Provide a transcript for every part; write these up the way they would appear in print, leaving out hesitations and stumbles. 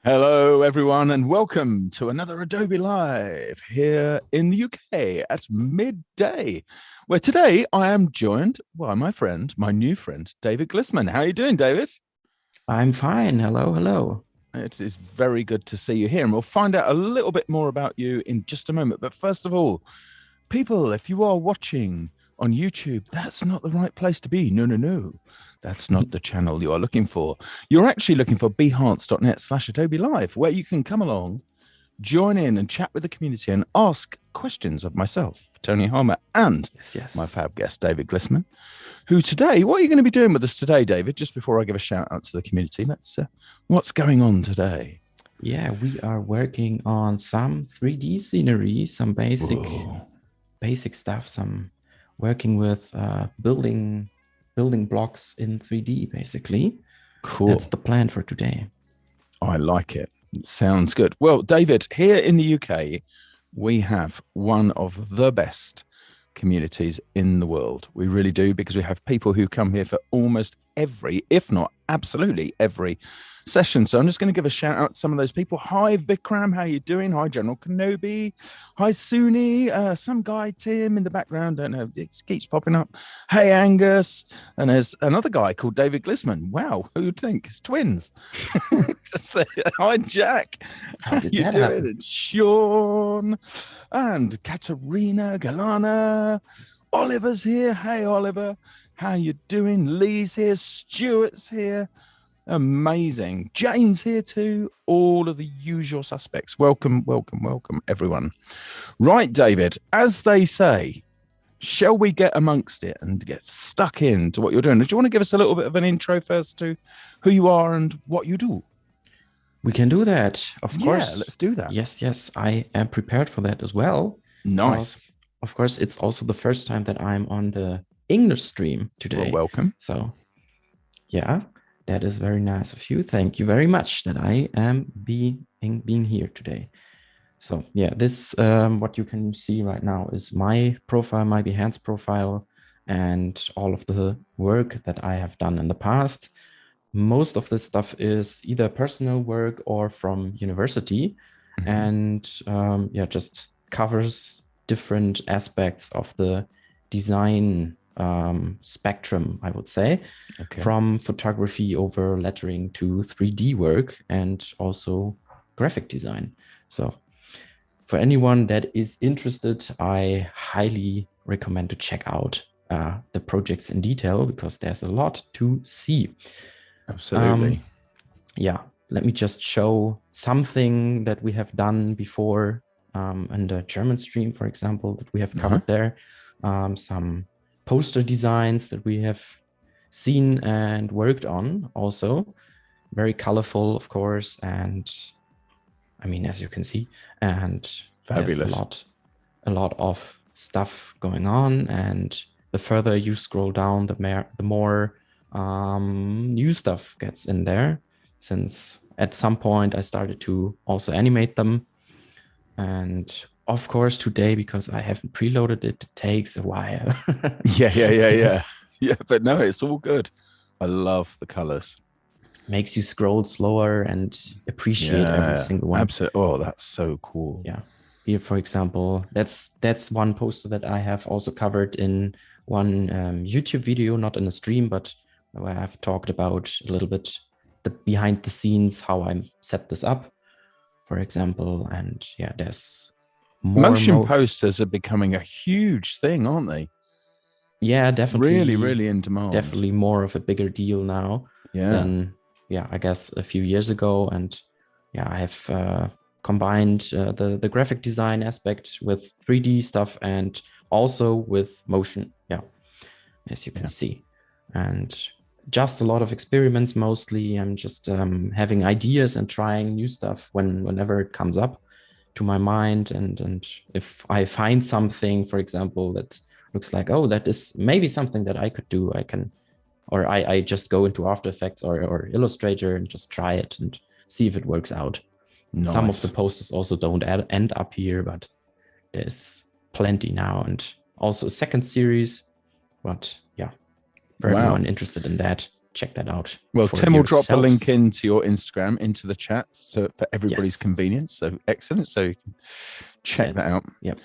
Hello, everyone, and welcome to another Adobe Live here in the UK at midday, where today I am joined by my new friend, David Glissmann. How are you doing, David? I'm fine. Hello, hello. It is very good to see you here, and we'll find out a little bit more about you in just a moment. But first of all, people, if you are watching on YouTube, that's not the right place to be. No, no, no. That's not the channel you are looking for. You're actually looking for behance.net/Adobe Live, where you can come along, join in and chat with the community and ask questions of myself, Tony Harmer, and my Yes. fab guest, David Glissman, who today, what are you going to be doing with us today, David? Just before I give a shout out to the community, what's going on today? Yeah, we are working on some 3D scenery, some basic stuff, some working with building blocks in 3D, basically. Cool. That's the plan for today. I like it. Sounds good. Well, David, here in the UK, we have one of the best communities in the world. We really do, because we have people who come here for almost every, if not absolutely every session. So I'm just going to give a shout out to some of those people. Hi, Vikram. How you doing? Hi, General Kenobi. Hi, Suni. Some guy, Tim, in the background. Don't know. It keeps popping up. Hey, Angus. And there's another guy called David Glissman. Wow. Who would think? It's twins. Hi, Jack. How you doing? And Sean and Katerina Galana. Oliver's here. Hey, Oliver. How you doing? Lee's here. Stuart's here. Amazing. Jane's here too. All of the usual suspects. Welcome, welcome, welcome, everyone. Right, David, as they say, shall we get amongst it and get stuck into what you're doing? Do you want to give us a little bit of an intro first to who you are and what you do? We can do that, of course. Yeah, let's do that. Yes. I am prepared for that as well. Nice. Of course, it's also the first time that I'm on the English stream today. Well, welcome. So, yeah. That is very nice of you. Thank you very much that I am being here today. So yeah, this what you can see right now is my profile, my Behance profile, and all of the work that I have done in the past. Most of this stuff is either personal work or from university, and yeah, just covers different aspects of the design spectrum, I would say, from photography over lettering to 3D work and also graphic design. So for anyone that is interested, I highly recommend to check out the projects in detail, because there's a lot to see. Absolutely. Yeah, let me just show something that we have done before in the German stream, for example, that we have covered there. Some poster designs that we have seen and worked on, also very colorful, of course, and I mean, as you can see, and fabulous. There's a lot of stuff going on, and the further you scroll down, the more new stuff gets in there, since at some point I started to also animate them. And of course, today, because I haven't preloaded it, it takes a while. Yeah. But no, it's all good. I love the colors. Makes you scroll slower and appreciate every single one. Absolutely. Oh, that's so cool. Yeah. Here, for example, that's one poster that I have also covered in one YouTube video, not in a stream, but where I've talked about a little bit the behind the scenes, how I set this up, for example. And yeah, there's motion posters are becoming a huge thing, aren't they? Yeah, definitely. Really in demand. Definitely more of a bigger deal now than, I guess a few years ago. And yeah, I have combined the graphic design aspect with 3D stuff and also with motion. Yeah, as you can see. And just a lot of experiments mostly. I'm just having ideas and trying new stuff whenever it comes up to my mind, and if I find something, for example, that looks like, oh, that is maybe something that I could do, I just go into After Effects or Illustrator and just try it and see if it works out. Nice. Some of the posters also don't end up here, but there's plenty now, and also a second series. But yeah, for everyone interested in that, check that out. Well, for Tim will drop a yourselves. link into your Instagram into the chat, so for everybody's Yes. convenience. So excellent. So you can check that out. Yep.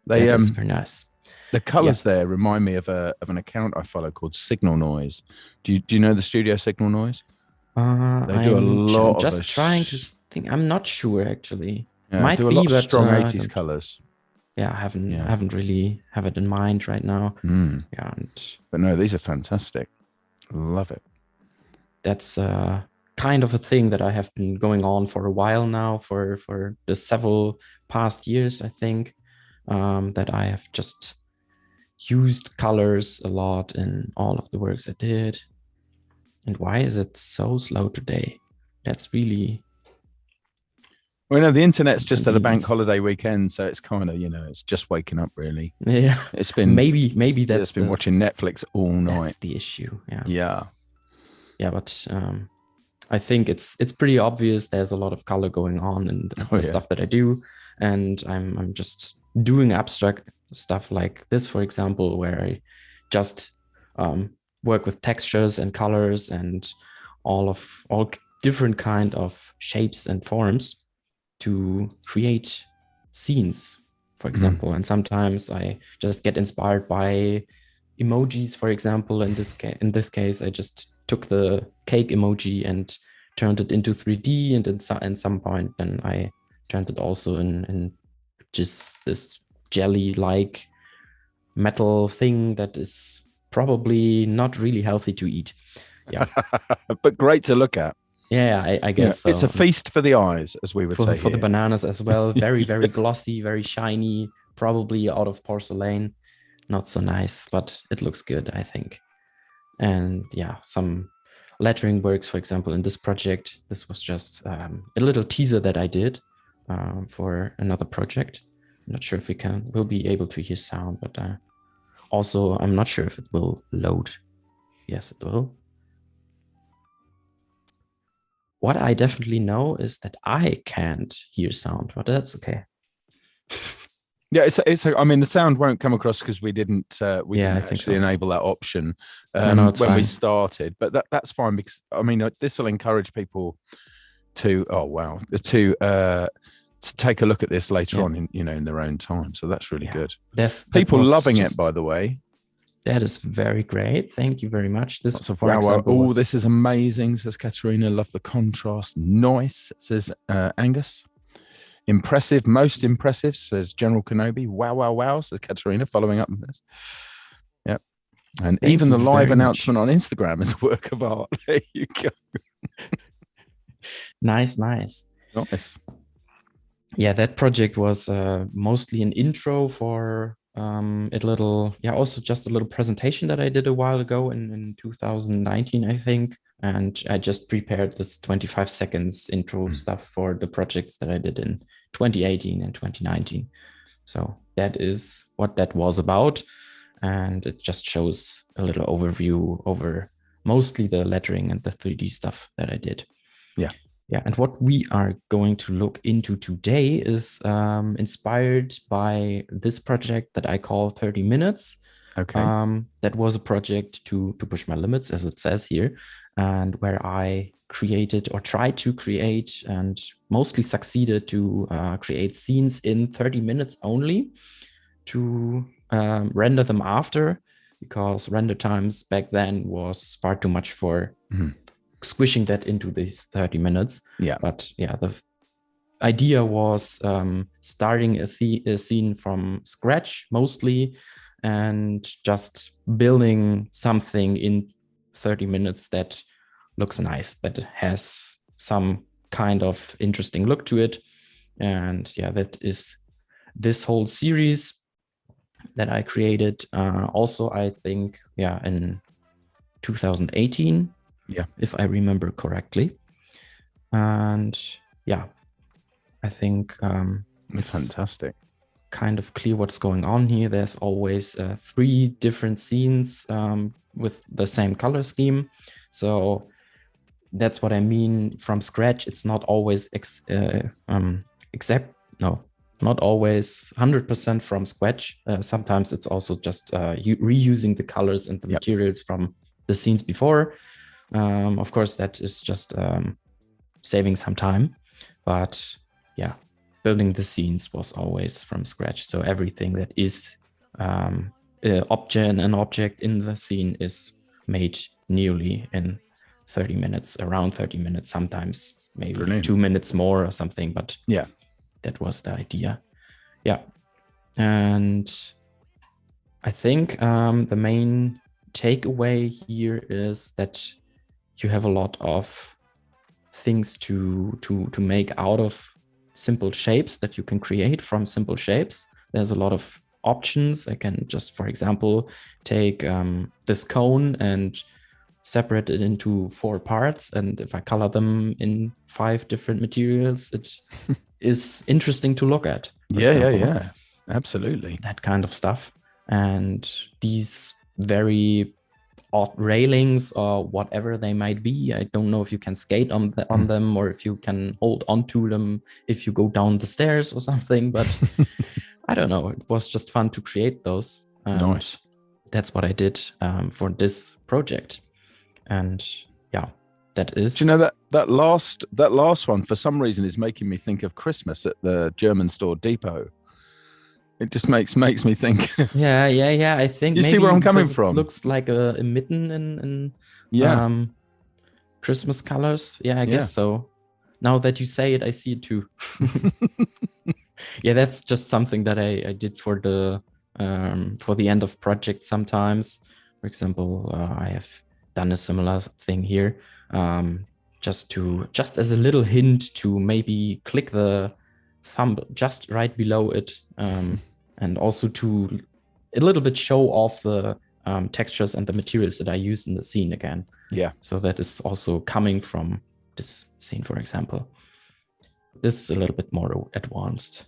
They That is very nice. the colors there remind me of an account I follow called Signal Noise. Do you know the studio Signal Noise? They do a lot I'm just of trying to think. I'm not sure actually. Yeah, Might do a be, lot of but strong I 80s don't- colors. Yeah, I haven't really have it in mind right now. Yeah, but no, these are fantastic. Love it. That's kind of a thing that I have been going on for a while now, for the several past years, I think, that I have just used colors a lot in all of the works I did. And why is it so slow today? That's really... Well, no, the internet's just at a bank holiday weekend, so it's kind of, it's just waking up, really. Yeah, it's been maybe that's been watching Netflix all night. That's the issue. Yeah. But I think it's pretty obvious. There's a lot of color going on in the stuff that I do, and I'm just doing abstract stuff like this, for example, where I just work with textures and colors and all different kind of shapes and forms to create scenes, for example. And sometimes I just get inspired by emojis, for example. In this case, I just took the cake emoji and turned it into 3D, and at some point then I turned it also in just this jelly-like metal thing that is probably not really healthy to eat. Yeah, but great to look at. Yeah, I guess so. It's a feast for the eyes, as we would say for here. the bananas as well. Very, very glossy, very shiny, probably out of porcelain. Not so nice, but it looks good, I think. And yeah, some lettering works, for example, in this project. This was just a little teaser that I did for another project. I'm not sure if we'll be able to hear sound, but also I'm not sure if it will load. Yes, it will. What I definitely know is that I can't hear sound, but that's okay. Yeah, I mean, the sound won't come across because we didn't actually enable that option when we started. But that's fine, because I mean, this will encourage people to take a look at this later on in their own time. So that's really good. People loving it, by the way. That is very great. Thank you very much. This this is amazing, says Katerina. Love the contrast. Nice, says Angus. Impressive, most impressive, says General Kenobi. Wow, says Katerina, following up on this. Yep. And even the live announcement on Instagram is a work of art. There you go. Nice. Yeah, that project was mostly an intro for also just a little presentation that I did a while ago in 2019, I think. And I just prepared this 25 seconds intro stuff for the projects that I did in 2018 and 2019. So that is what that was about. And it just shows a little overview over mostly the lettering and the 3D stuff that I did. Yeah, and what we are going to look into today is inspired by this project that I call 30 Minutes. Okay. That was a project to push my limits, as it says here, and where I created or tried to create and mostly succeeded to create scenes in 30 minutes only to render them after, because render times back then was far too much for squishing that into these 30 minutes. Yeah. But yeah, the idea was starting a scene from scratch mostly, and just building something in 30 minutes that looks nice, that has some kind of interesting look to it. And yeah, that is this whole series that I created. Also, I think, in 2018. Yeah, if I remember correctly. And yeah, I think it's fantastic. Kind of clear what's going on here. There's always 3 different scenes with the same color scheme. So that's what I mean. From scratch, it's not always not always 100% from scratch. Sometimes it's also just reusing the colors and the materials from the scenes before. Of course, that is just saving some time, but yeah, building the scenes was always from scratch. So everything that is an object in the scene is made nearly in 30 minutes, around 30 minutes, sometimes maybe Brilliant. 2 minutes more or something, but yeah, that was the idea. Yeah. And I think the main takeaway here is that you have a lot of things to make out of simple shapes that you can create from simple shapes. There's a lot of options. I can just, for example, take this cone and separate it into 4 parts. And if I color them in 5 different materials, it is interesting to look at. Yeah. Absolutely. That kind of stuff. And these very odd railings or whatever they might be, I don't know if you can skate on them or if you can hold onto them if you go down the stairs or something, but I don't know. It was just fun to create those. Nice. That's what I did for this project. And yeah, that is. Do you know that last one for some reason is making me think of Christmas at the German store Depot. It just makes me think. Yeah. I think you see where I'm coming from. It looks like a mitten in Christmas colors. Yeah, I guess so. Now that you say it, I see it too. Yeah, that's just something that I did for the end of project sometimes. For example, I have done a similar thing here, just as a little hint to maybe click the thumb just right below it, and also to a little bit show off the textures and the materials that I use in the scene again. Yeah. So that is also coming from this scene, for example. This is a little bit more advanced,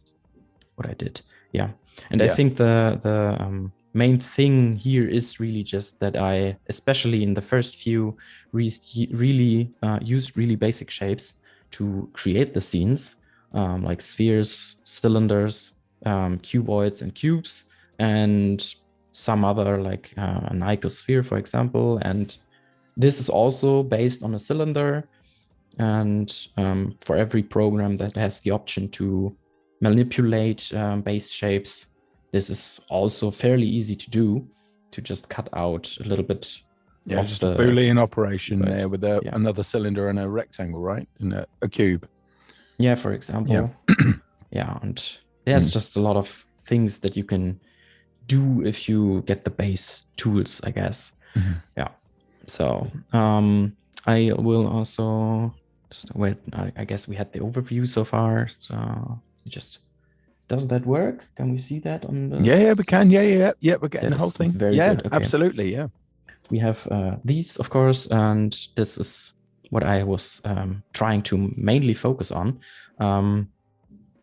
what I did. Yeah. And I think the main thing here is really just that I, especially in the first few, really used really basic shapes to create the scenes, like spheres, cylinders, cuboids and cubes, and some other like an icosphere, for example. And this is also based on a cylinder. And for every program that has the option to manipulate base shapes, this is also fairly easy to do, to just cut out a little bit. Yeah, just a Boolean operation there with another cylinder and a rectangle, right? And a cube. Yeah, for example. Yeah, and there's just a lot of things that you can do if you get the base tools, I guess. Yeah. So I will also just wait. I guess we had the overview so far. So just, does that work? Can we see that on the? Yeah, we can. Yeah. We're getting the whole thing. Very good. Okay. Absolutely. Yeah. We have these, of course, and this is what I was trying to mainly focus on.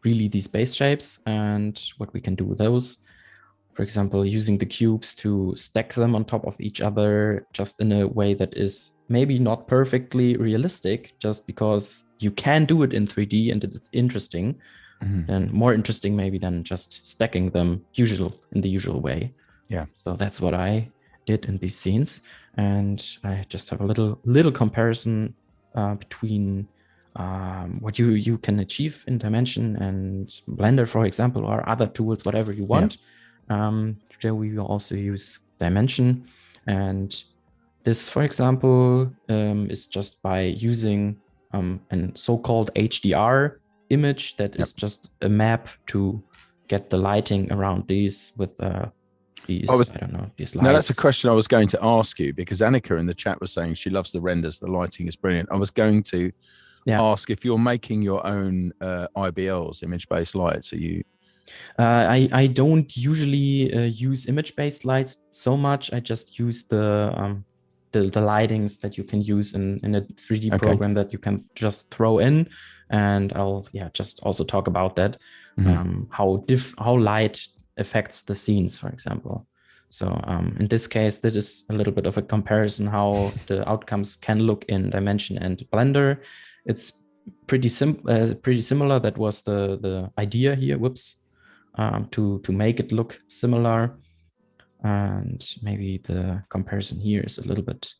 Really these base shapes and what we can do with those. For example, using the cubes to stack them on top of each other, just in a way that is maybe not perfectly realistic, just because you can do it in 3D and it's interesting. And more interesting maybe than just stacking them in the usual way. Yeah. So that's what I did in these scenes. And I just have a little comparison between what you can achieve in Dimension and Blender, for example, or other tools, whatever you want. Today we will also use Dimension. And this, for example, is just by using a so-called HDR image that is just a map to get the lighting around these with these, I don't know, these lights. Now, that's a question I was going to ask you, because Annika in the chat was saying she loves the renders, the lighting is brilliant. I was going to ask if you're making your own IBLs, image-based lights. Are you? I don't usually use image-based lights so much. I just use the lightings that you can use in a 3D program that you can just throw in. And I'll just also talk about that, how light affects the scenes, for example. So in this case, that is a little bit of a comparison how the outcomes can look in Dimension and Blender. It's pretty similar. That was the idea here. To make it look similar, and maybe the comparison here is a little bit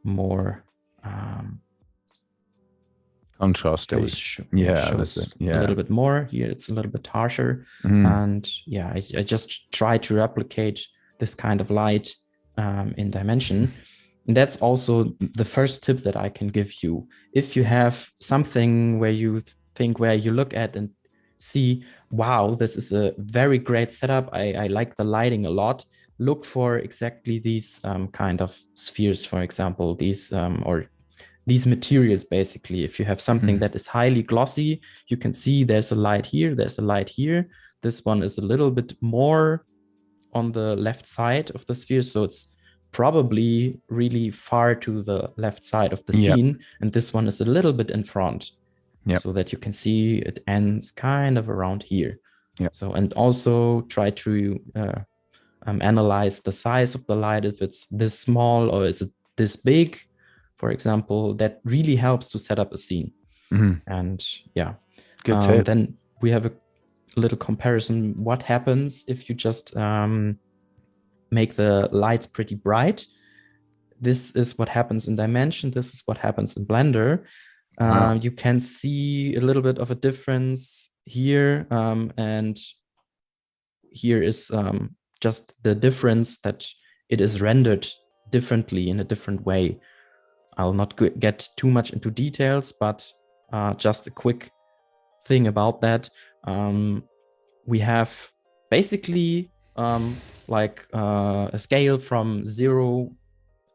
more Contrasty. shows that's it. a little bit more. Here it's a little bit harsher. And yeah, I just try to replicate this kind of light in dimension. And that's also the first tip that I can give you. If you have something where you where you look at and see, wow, this is a very great setup. I like the lighting a lot. Look for exactly these kind of spheres, for example, these or these materials. Basically, if you have something that is highly glossy, you can see there's a light here, there's a light here. This one is a little bit more on the left side of the sphere, so it's probably really far to the left side of the scene. And this one is a little bit in front, so that you can see it ends kind of around here. So, and also try to analyze the size of the light, if it's this small or is it this big, for example. That really helps to set up a scene. And yeah, good tip. Then we have a little comparison. What happens if you just make the lights pretty bright? This is what happens in Dimension. This is what happens in Blender. Wow. You can see a little bit of a difference here, and here is just the difference that it is rendered differently in a different way. I'll not get too much into details, but just a quick thing about that. We have basically like a scale from 0,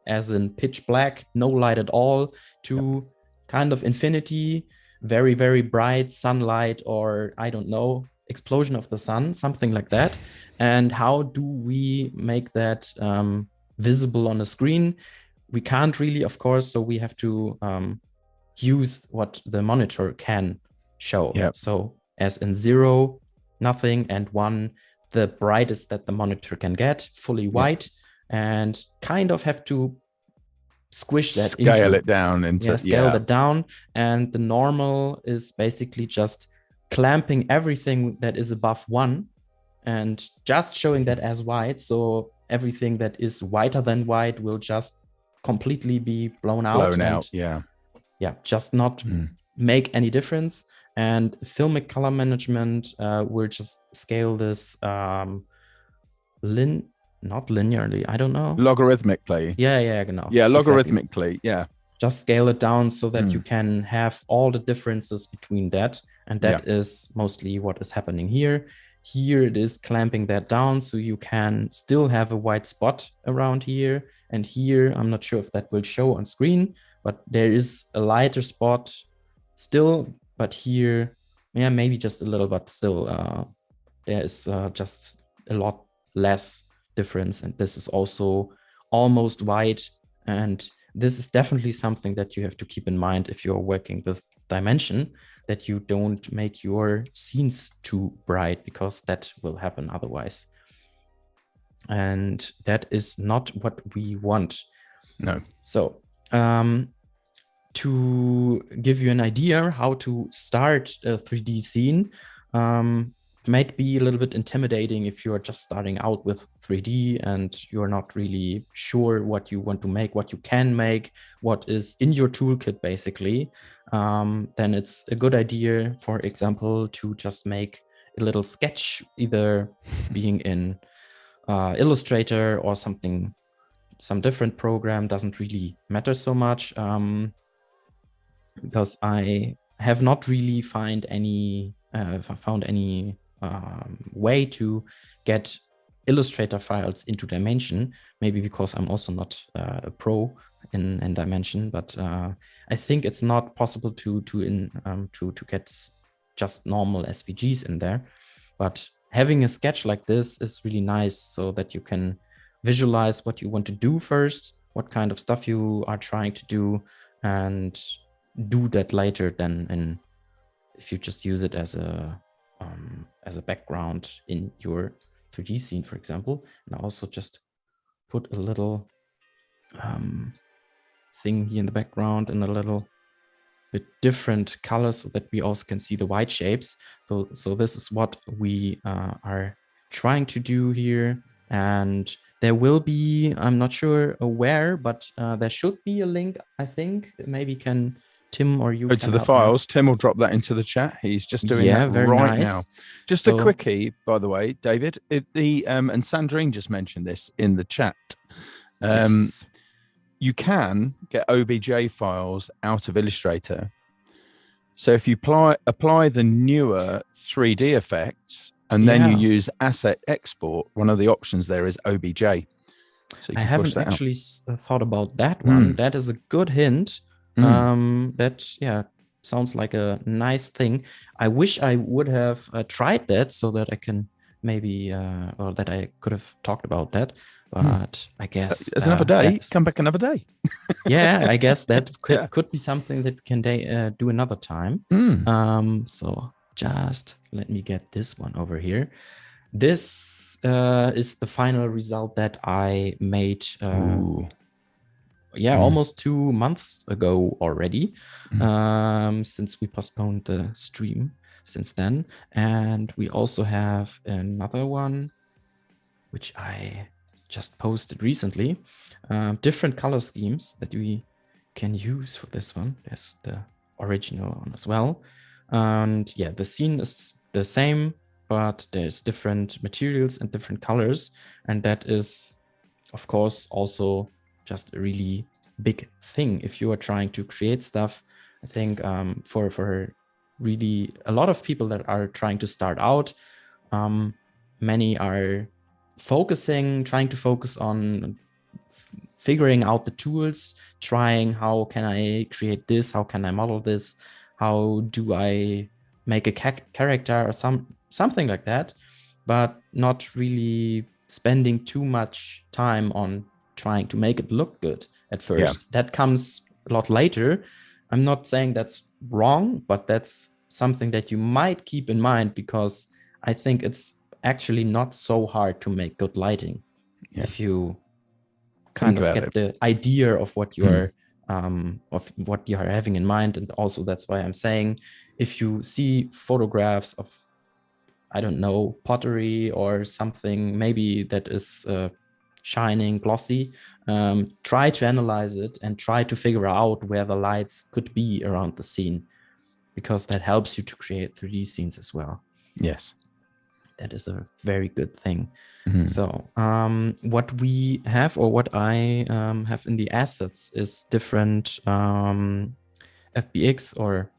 as in pitch black, no light at all, to kind of infinity, very, very bright sunlight, or I don't know, explosion of the sun, something like that. And how do we make that visible on the screen? We can't really, of course, so we have to use what the monitor can show. So as in 0, nothing, and 1, the brightest that the monitor can get, fully white, and kind of have to squish that, scale it down into scale that down. And the normal is basically just clamping everything that is above 1 and just showing that as white. So everything that is whiter than white will just completely be blown out. Just not make any difference. And filmic color management will just scale this not linearly, I don't know, logarithmically. Logarithmically. Exactly. Just scale it down so that you can have all the differences between that. And that is mostly what is happening here. Here it is clamping that down, so you can still have a white spot around here. And here, I'm not sure if that will show on screen, but there is a lighter spot still. But here, maybe just a little, but still, there is just a lot less difference. And this is also almost white. And this is definitely something that you have to keep in mind if you're working with Dimension, that you don't make your scenes too bright, because that will happen otherwise. And that is not what we want. No. So to give you an idea how to start a 3D scene, might be a little bit intimidating if you're just starting out with 3D and you're not really sure what you want to make, what you can make, what is in your toolkit basically. Then it's a good idea, for example, to just make a little sketch, either being in Illustrator or some different program, doesn't really matter so much, because I have not really found any way to get Illustrator files into Dimension. Maybe because I'm also not a pro in Dimension, but I think it's not possible to get just normal SVGs in there. But having a sketch like this is really nice, so that you can visualize what you want to do first, what kind of stuff you are trying to do, and do that later than if you just use it as a background in your 3D scene, for example. And I also just put a little thing here in the background in a little bit different colors, so that we also can see the white shapes. So this is what we are trying to do here. And There will be, I'm not sure where, but there should be a link, I think. Maybe Tim or you Go can to the help me out. files. Tim will drop that into the chat. He's just doing that Yeah, very right nice. now. Just a So, quickie, by the way, David. And Sandrine just mentioned this in the chat. yes. You can get OBJ files out of Illustrator. So if you apply the newer 3D effects and then you Yeah. use asset export, one of the options there is OBJ. So you I can push haven't that out. actually thought about that one. That is a good hint. That, yeah, sounds like a nice thing. I wish I would have tried that so that I can maybe, or that I could have talked about that. But I guess there's another day. that's, Come back another day. yeah, I guess that Yeah. could be something that we can do another time. So just let me get this one over here. This is the final result that I made. Yeah, almost 2 months ago already, since we postponed the stream since then. And we also have another one, which I just posted recently. Different color schemes that we can use for this one. There's the original one as well. And yeah, the scene is the same, but there's different materials and different colors. And that is, of course, also just a really big thing if you are trying to create stuff. I think for really a lot of people that are trying to start out, many are trying to focus on figuring out the tools, trying how can I create this, how can I model this, how do I make a character or something like that, but not really spending too much time on trying to make it look good at first. Yeah. That comes a lot later. I'm not saying that's wrong, but that's something that you might keep in mind, because I think it's actually not so hard to make good lighting if you kind of get the idea of what you are having in mind. And also that's why I'm saying, if you see photographs of, I don't know, pottery or something maybe that is shining, glossy, try to analyze it and try to figure out where the lights could be around the scene, because that helps you to create 3D scenes as well. Yes. That is a very good thing. So what we have, or what I have in the assets, is different FBX, or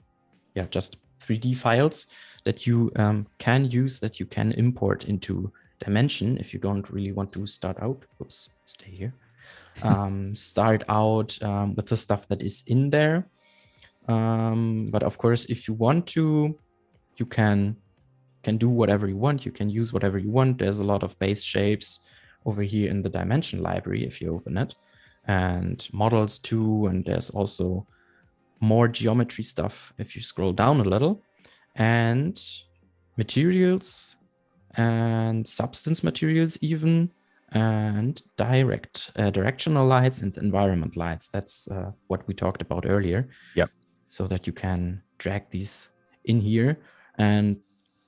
yeah, just 3D files that you can use, that you can import into Dimension if you don't really want to start out. Oops, stay here. Start out with the stuff that is in there. But of course, if you want to, you can do whatever you want. You can use whatever you want. There's a lot of base shapes over here in the Dimension library if you open it, and models too. And there's also more geometry stuff if you scroll down a little, and materials and substance materials even, and directional lights and environment lights. That's what we talked about earlier. Yep. So that you can drag these in here, and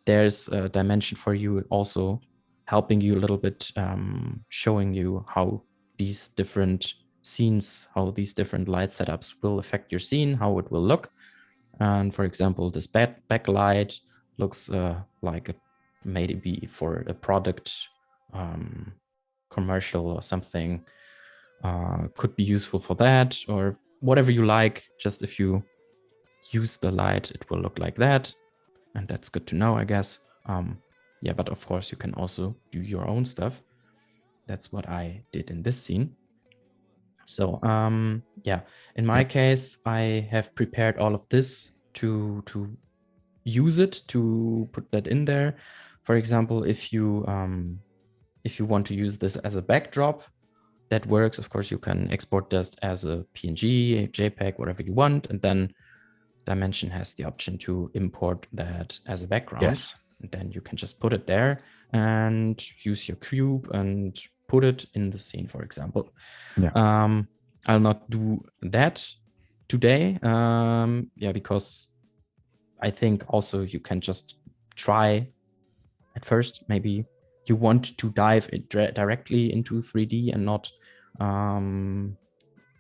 there's a dimension for you also, helping you a little bit, showing you how these different scenes, how these different light setups will affect your scene, how it will look. And for example, this backlight looks like maybe for a product commercial or something, could be useful for that, or whatever you like. Just if you use the light, it will look like that. And that's good to know, I guess. Yeah, but of course you can also do your own stuff. That's what I did in this scene. So yeah, in my case, I have prepared all of this to use it, to put that in there. For example, if you want to use this as a backdrop, that works. Of course, you can export this as a PNG, a JPEG, whatever you want, and then Dimension has the option to import that as a background. Yes. And then you can just put it there and use your cube and put it in the scene, for example. Yeah. I'll not do that today. Yeah, because I think also you can just try at first, maybe you want to dive directly into 3D and not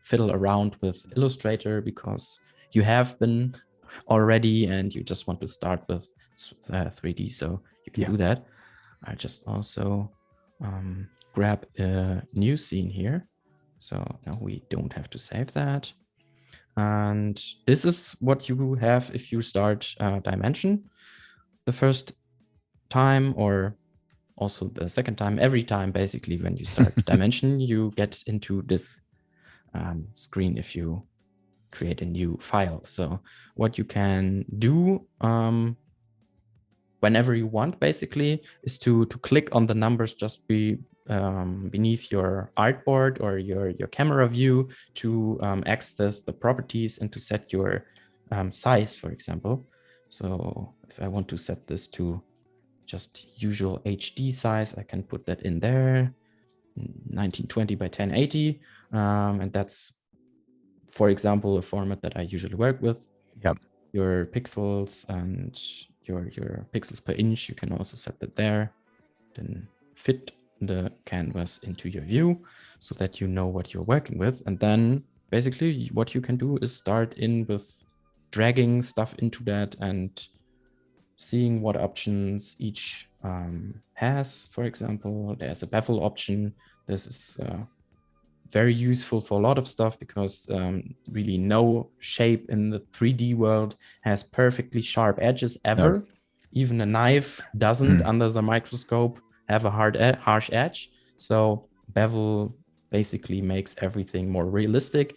fiddle around with Illustrator because you have been already and you just want to start with 3D, so you can do that. I just also grab a new scene here, so now we don't have to save that. And this is what you have if you start Dimension the first time, or also the second time. Every time basically when you start Dimension, you get into this screen if you create a new file. So what you can do whenever you want basically is to click on the numbers just beneath your artboard or your camera view to access the properties and to set your size, for example. So if I want to set this to just usual HD size, I can put that in there, 1920 by 1080. And that's, for example, a format that I usually work with. Yep. Your pixels and your pixels per inch, you can also set that there. Then fit the canvas into your view so that you know what you're working with. And then basically what you can do is start in with dragging stuff into that and seeing what options each has. For example, there's a bevel option. This is very useful for a lot of stuff because really no shape in the 3D world has perfectly sharp edges ever. No. Even a knife doesn't under the microscope have a harsh edge. So bevel basically makes everything more realistic.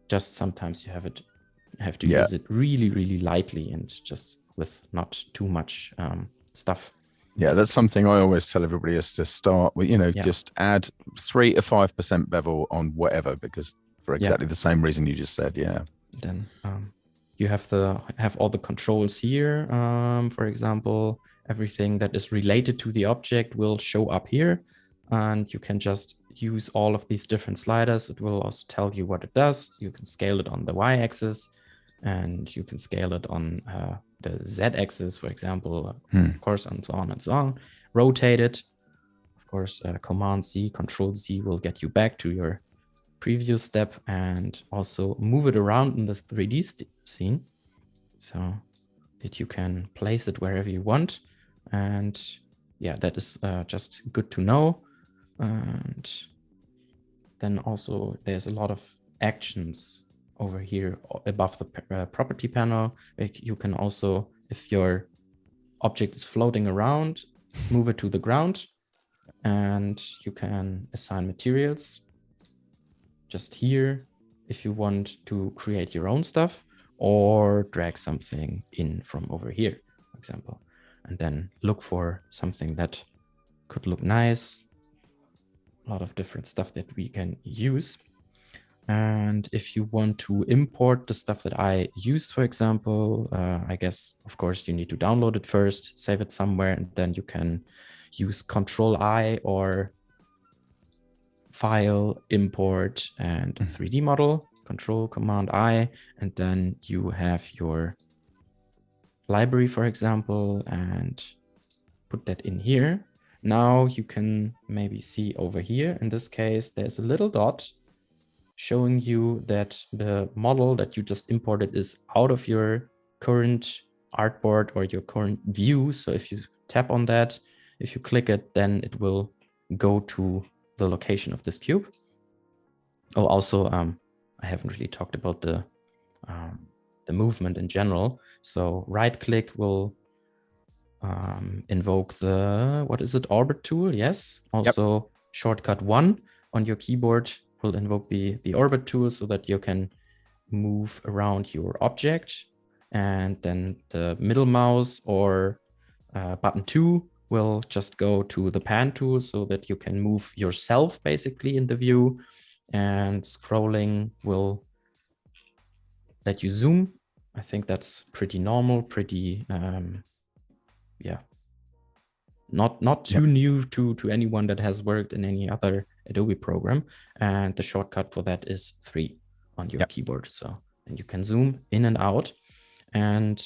Just sometimes you have to use it really, really lightly and just with not too much stuff. Yeah, that's something I always tell everybody is to start with, just add 3 to 5% bevel on whatever, because for exactly the same reason you just said. Yeah. Then you have all the controls here. For example, everything that is related to the object will show up here, and you can just use all of these different sliders. It will also tell you what it does. You can scale it on the y-axis, and you can scale it on the z-axis, for example, of course, and so on and so on. Rotate it. Of course, Command-C, Control-Z will get you back to your previous step, and also move it around in the 3D scene so that you can place it wherever you want. And yeah, that is just good to know. And then also there's a lot of actions over here above the property panel. You can also, if your object is floating around, move it to the ground, and you can assign materials just here if you want to create your own stuff, or drag something in from over here, for example, and then look for something that could look nice. A lot of different stuff that we can use. And if you want to import the stuff that I use, for example, I guess, of course, you need to download it first, save it somewhere, and then you can use Control-I or File, Import, and 3D Model, Control, Command-I, and then you have your library, for example, and put that in here. Now you can maybe see over here, in this case, there's a little dot showing you that the model that you just imported is out of your current artboard or your current view. So if you tap on that, if you click it, then it will go to the location of this cube. Oh, also, I haven't really talked about the movement in general. So right click will invoke the, what is it, orbit tool? Yes. Also shortcut 1 on your keyboard will invoke the orbit tool so that you can move around your object. And then the middle mouse or button 2 will just go to the pan tool so that you can move yourself basically in the view. And scrolling will let you zoom. I think that's pretty normal, pretty, not too new to anyone that has worked in any other Adobe program. And the shortcut for that is 3 on your keyboard. So, and you can zoom in and out. And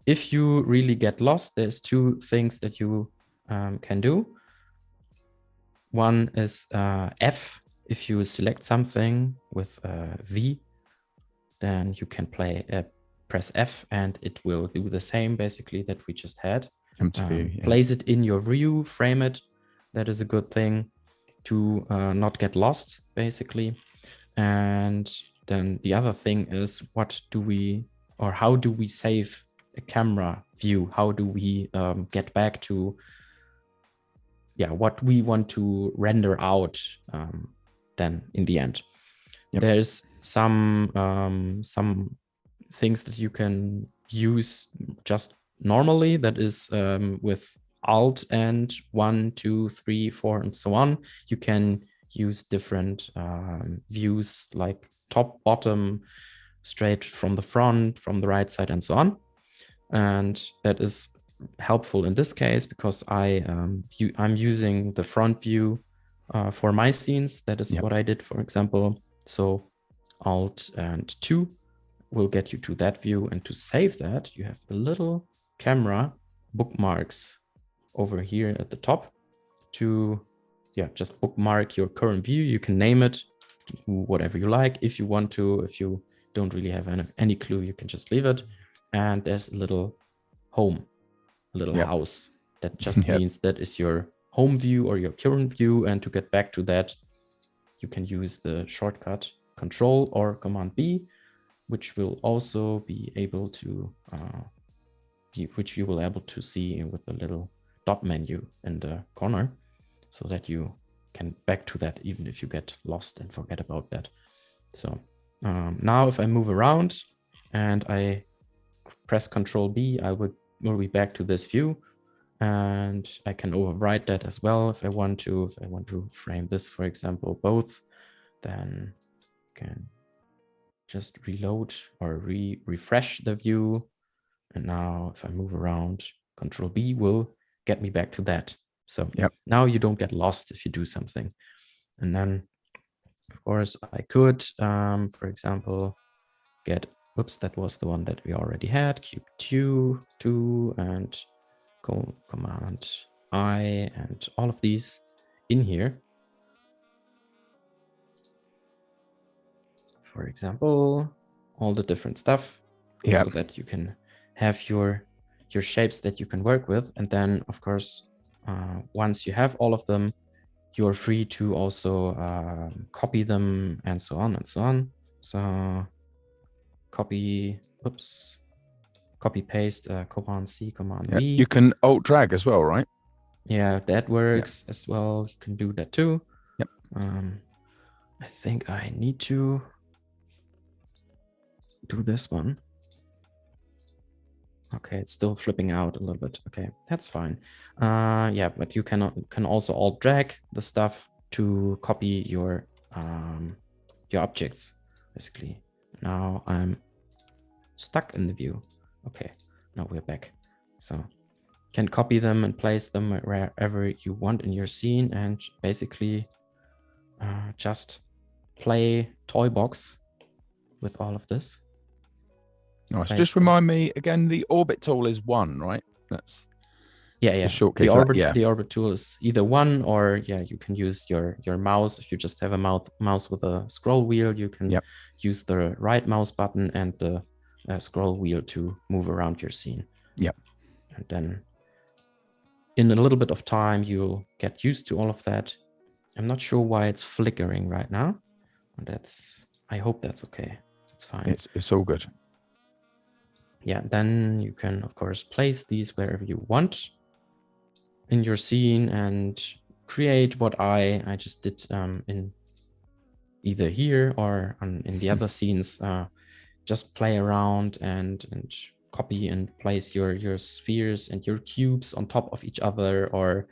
if you really get lost, there's 2 things that you can do. One is F. If you select something with V, then you can press F and it will do the same basically that we just had. Place it in your view, frame it. That is a good thing to not get lost basically. And then the other thing is, how do we save a camera view? How do we get back to what we want to render out then in the end? There's some things that you can use just normally, that is with Alt and 1, 2, 3, 4, and so on. You can use different views like top, bottom, straight from the front, from the right side, and so on. And that is helpful in this case because I'm using the front view for my scenes. That is what I did, for example. So Alt and 2 will get you to that view. And to save that, you have a little camera bookmarks over here at the top to just bookmark your current view. You can name it whatever you like if you want to. If you don't really have any clue, you can just leave it. And there's a little home, a little house. That just means that is your home view or your current view. And to get back to that, you can use the shortcut Control or Command B, which will also be able to, which you will able to see with the little dot menu in the corner, so that you can back to that even if you get lost and forget about that. So now if I move around and I press Control B, I will be back to this view, and I can overwrite that as well if I want to. If I want to frame this, for example, both, then I can just reload or refresh the view. And now if I move around, Control B will get me back to that. So now you don't get lost if you do something. And then, of course, I could, for example, get, oops, that was the one that we already had, Cube 2, and Command I, and all of these in here. For example, all the different stuff, so that you can have your shapes that you can work with. And then, of course, once you have all of them, you're free to also copy them and so on and so on. So copy paste, Command C, Command V. You can Alt drag as well, right? Yeah, that works as well. You can do that too. I think I need to do this one. Okay, it's still flipping out a little bit. Okay, that's fine. But you can also Alt drag the stuff to copy your objects, basically. Now I'm stuck in the view. Okay, now we're back. So you can copy them and place them wherever you want in your scene, and basically just play toy box with all of this. Nice. Just remind me again, the orbit tool is 1, right? That's the shortcut. The orbit tool is either 1, or you can use your mouse. If you just have a mouse with a scroll wheel, you can use the right mouse button and the scroll wheel to move around your scene. And then in a little bit of time, you'll get used to all of that. I'm not sure why it's flickering right now. I hope that's okay. It's fine. It's all good. Then you can, of course, place these wherever you want in your scene and create what I just did in either here or in the other scenes. Just play around and copy and place your spheres and your cubes on top of each other or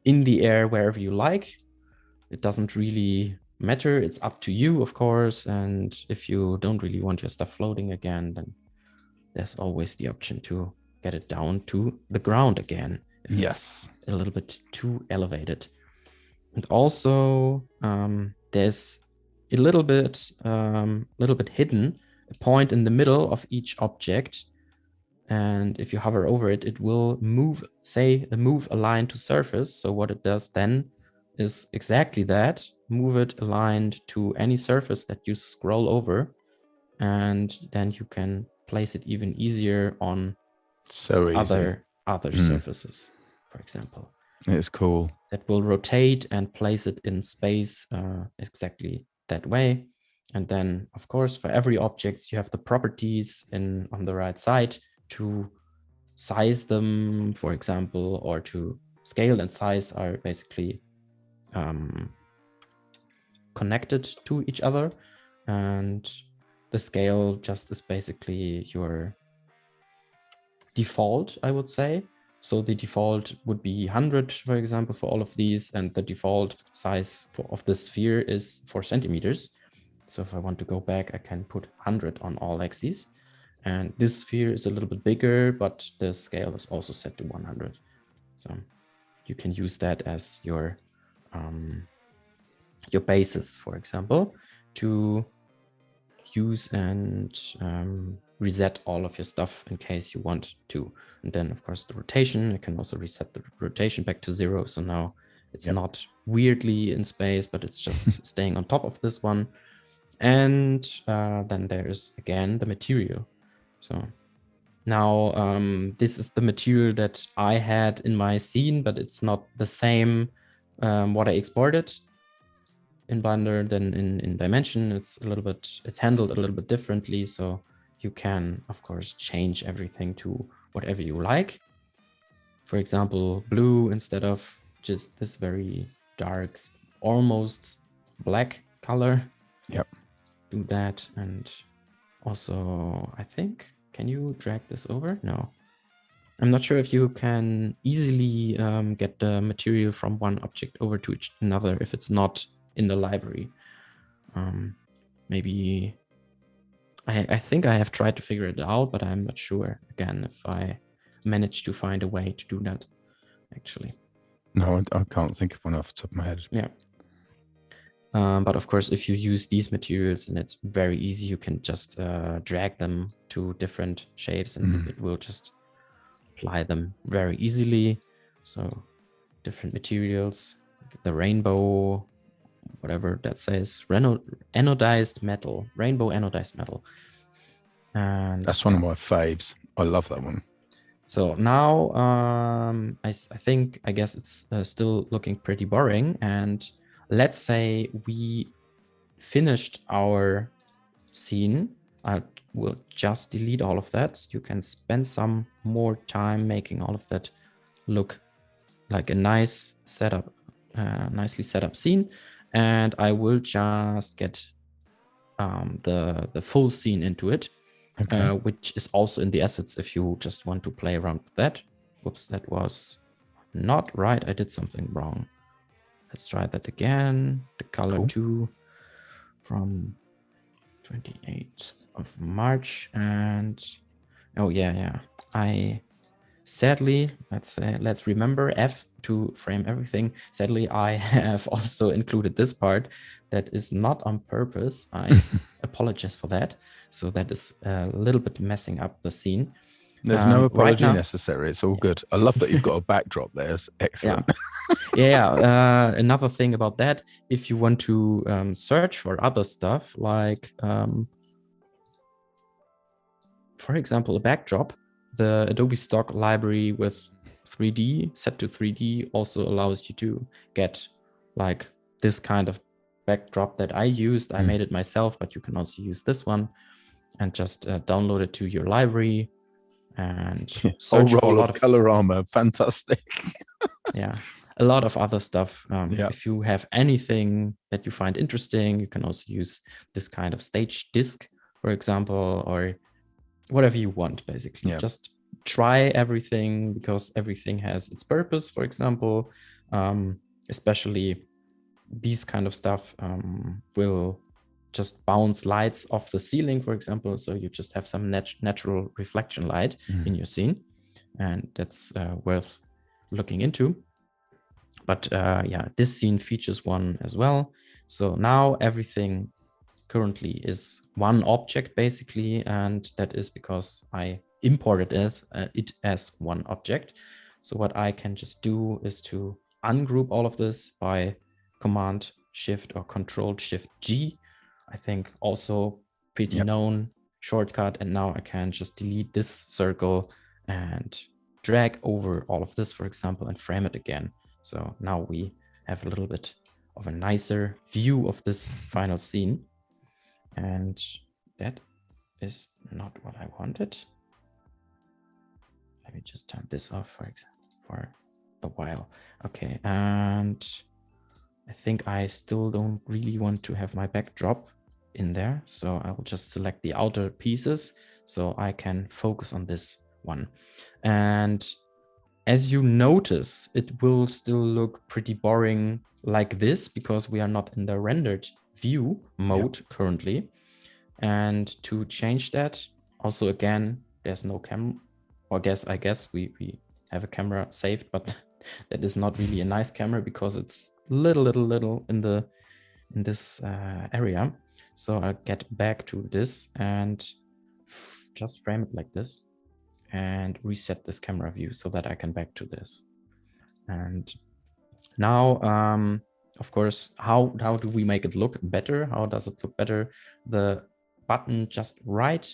in the air, wherever you like. It doesn't really matter. It's up to you, of course. And if you don't really want your stuff floating again, then there's always the option to get it down to the ground again. If it's a little bit too elevated. And also there's a little bit hidden, a point in the middle of each object. And if you hover over it, it will move, say, move align to surface. So what it does then is exactly that. Move it aligned to any surface that you scroll over, and then you can place it even easier on So easy. other surfaces, for example. It's cool. That will rotate and place it in space exactly that way. And then, of course, for every object, you have the properties on the right side to size them, for example, or to scale and size are basically connected to each other. And the scale just is basically your default, I would say. So the default would be 100, for example, for all of these, and the default size of the sphere is 4 centimeters. So if I want to go back, I can put 100 on all axes. And this sphere is a little bit bigger, but the scale is also set to 100. So you can use that as your basis, for example, to use and reset all of your stuff in case you want to. And then, of course, the rotation, you can also reset the rotation back to 0. So now it's not weirdly in space, but it's just staying on top of this one. And then there's, again, the material. So now this is the material that I had in my scene, but it's not the same what I exported in Blender than in Dimension. It's handled a little bit differently. So you can, of course, change everything to whatever you like. For example, blue instead of just this very dark, almost black color. Yep. Do that. And also, I think, can you drag this over? No. I'm not sure if you can easily get the material from one object over to another if it's not in the library. Maybe I think I have tried to figure it out, but I'm not sure again if I managed to find a way to do that actually. No, I can't think of one off the top of my head. Yeah. But of course, if you use these materials, and it's very easy, you can just drag them to different shapes and it will just apply them very easily. So different materials, the rainbow, whatever that says, anodized metal, rainbow anodized metal. And that's one of my faves. I love that one. So now I guess it's still looking pretty boring. And let's say we finished our scene. I will just delete all of that. You can spend some more time making all of that look like a nice setup, nicely set up scene. And I will just get the full scene into it, which is also in the assets if you just want to play around with that. Whoops, that was not right. I did something wrong. Let's try that again. The color 2 from 28th of March. And oh yeah. I sadly, let's remember F to frame everything. Sadly, I have also included this part that is not on purpose. I apologize for that. So that is a little bit messing up the scene. There's no apology necessary. It's all good. I love that you've got a backdrop there. It's excellent. Yeah. Another thing about that, if you want to search for other stuff, like, for example, a backdrop, the Adobe stock library with 3D, set to 3D, also allows you to get like this kind of backdrop that I used. I made it myself, but you can also use this one and just download it to your library and search for a lot of Colorama. Fantastic. Yeah, a lot of other stuff. If you have anything that you find interesting, you can also use this kind of stage disk, for example, or whatever you want, basically. Just try everything because everything has its purpose. For example, especially these kind of stuff will just bounce lights off the ceiling, for example. So you just have some natural reflection light in your scene, and that's worth looking into. But this scene features one as well. So now everything currently is one object basically, and that is because I imported it as one object. So what I can just do is to ungroup all of this by Command Shift or Control Shift G. I think also pretty Yep. known shortcut. And now I can just delete this circle and drag over all of this, for example, and frame it again. So now we have a little bit of a nicer view of this final scene. And that is not what I wanted. Let me just turn this off, for example, for a while. Okay, and I think I still don't really want to have my backdrop in there. So I will just select the outer pieces so I can focus on this one. And as you notice, it will still look pretty boring like this because we are not in the rendered view mode currently. And to change that, also again, there's no camera. Or I guess we have a camera saved, but that is not really a nice camera because it's little in this area. So I'll get back to this and just frame it like this and reset this camera view so that I can back to this. And now, of course, how do we make it look better? How does it look better? The button just right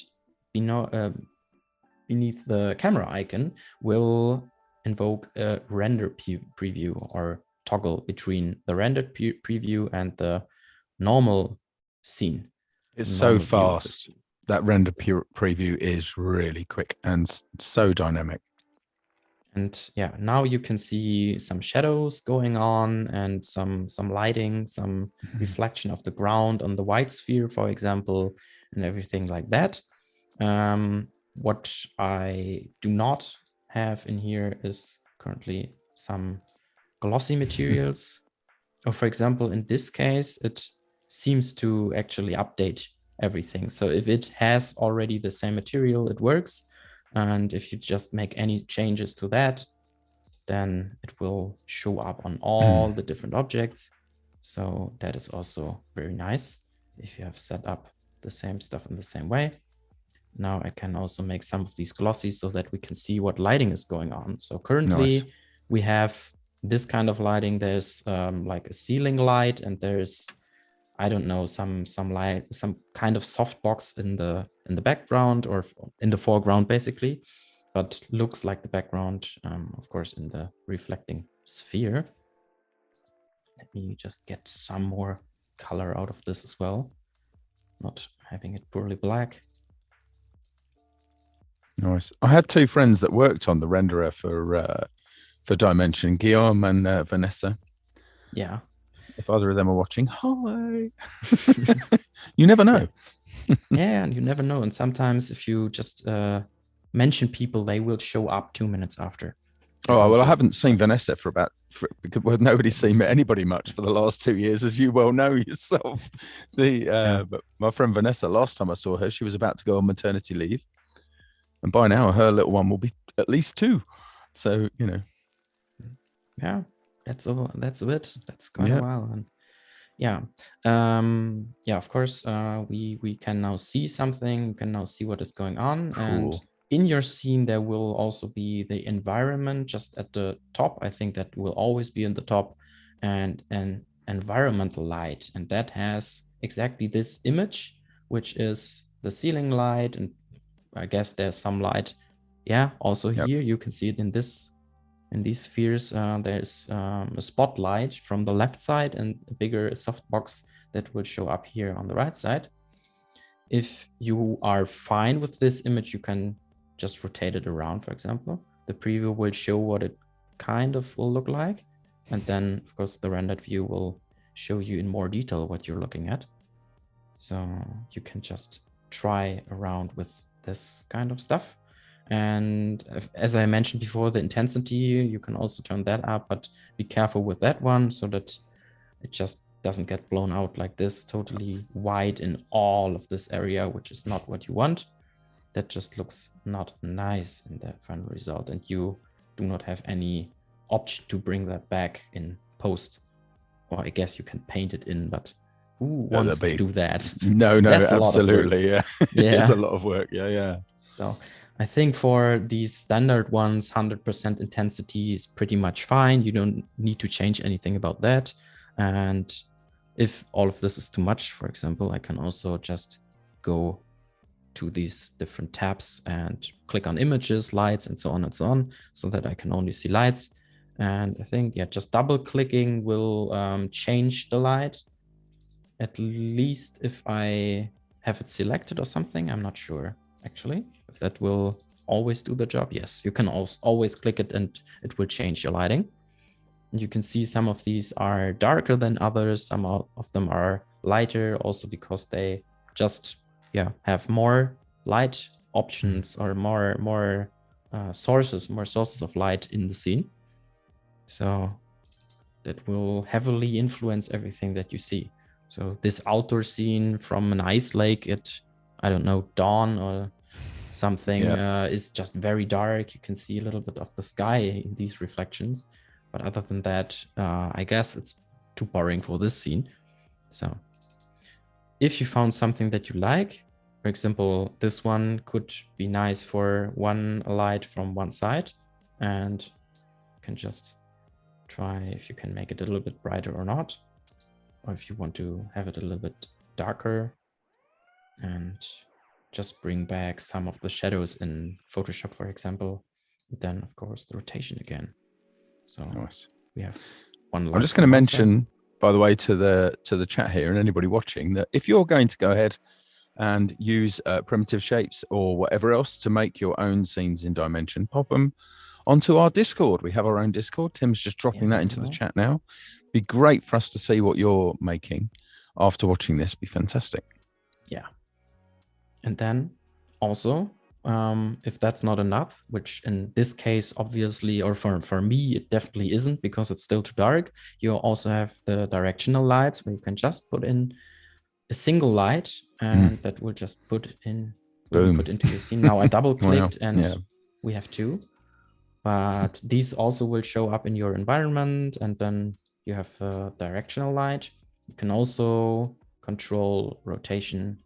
beneath the camera icon will invoke a render preview or toggle between the rendered preview and the normal scene. It's so fast. That render preview is really quick and so dynamic. And yeah, now you can see some shadows going on and some lighting, some reflection of the ground on the white sphere, for example, and everything like that. What I do not have in here is currently some glossy materials. Or for example, in this case, it seems to actually update everything. So if it has already the same material, it works. And if you just make any changes to that, then it will show up on all the different objects. So that is also very nice if you have set up the same stuff in the same way. Now I can also make some of these glossy so that we can see what lighting is going on. So currently we have this kind of lighting. There's like a ceiling light, and there's, I don't know, some light, some kind of softbox in the background or in the foreground basically, but looks like the background, of course, in the reflecting sphere. Let me just get some more color out of this as well, not having it purely black. Nice. I had two friends that worked on the renderer for Dimension, Guillaume and Vanessa. Yeah. If either of them are watching, hi. You never know. Yeah, and you never know. And sometimes if you just mention people, they will show up 2 minutes after. Oh, well, I haven't seen Vanessa because nobody's seen anybody much for the last 2 years, as you well know yourself. But my friend Vanessa, last time I saw her, she was about to go on maternity leave. And by now, her little one will be at least 2. So, you know. Yeah, that's a bit. That's quite a while. And yeah, of course, we can now see something. We can now see what is going on. Cool. And in your scene, there will also be the environment just at the top. I think that will always be in the top, and an environmental light. And that has exactly this image, which is the ceiling light. And I guess there's some light. Yeah, also here you can see it in this. In these spheres, there's a spotlight from the left side and a bigger softbox that will show up here on the right side. If you are fine with this image, you can just rotate it around, for example. The preview will show what it kind of will look like. And then, of course, the rendered view will show you in more detail what you're looking at. So you can just try around with this kind of stuff. And as I mentioned before, the intensity, you can also turn that up, but be careful with that one so that it just doesn't get blown out like this, totally wide in all of this area, which is not what you want. That just looks not nice in the final result, and you do not have any option to bring that back in post. Or I guess you can paint it in, but who wants to do that? No, absolutely, yeah. It's a lot of work, yeah. So I think for these standard ones, 100% intensity is pretty much fine. You don't need to change anything about that. And if all of this is too much, for example, I can also just go to these different tabs and click on images, lights, and so on, so that I can only see lights. And I think, yeah, just double clicking will change the light, at least if I have it selected or something. I'm not sure, actually, if that will always do the job. Yes, you can always click it and it will change your lighting. And you can see some of these are darker than others. Some of them are lighter, also because they just, yeah, have more light options or more sources of light in the scene. So that will heavily influence everything that you see. So this outdoor scene from an ice lake at, I don't know, dawn or something, is just very dark. You can see a little bit of the sky in these reflections. But other than that, I guess it's too boring for this scene. So if you found something that you like, for example, this one could be nice for one light from one side, and you can just try if you can make it a little bit brighter or not, or if you want to have it a little bit darker, and just bring back some of the shadows in Photoshop, for example. Then, of course, the rotation again. So Nice. we have one light. I'm just going to mention, by the way, to the chat here and anybody watching, that if you're going to go ahead and use primitive shapes or whatever else to make your own scenes in Dimension, pop them onto our Discord. We have our own Discord. Tim's just dropping that into the chat now. Be great for us to see what you're making after watching this. Be fantastic. Yeah. And then also, if that's not enough, which in this case, obviously, or for me, it definitely isn't because it's still too dark, you also have the directional lights where you can just put in a single light and that will just put into your scene. Now I double clicked and we have two, but these also will show up in your environment, and then you have a directional light. You can also control rotation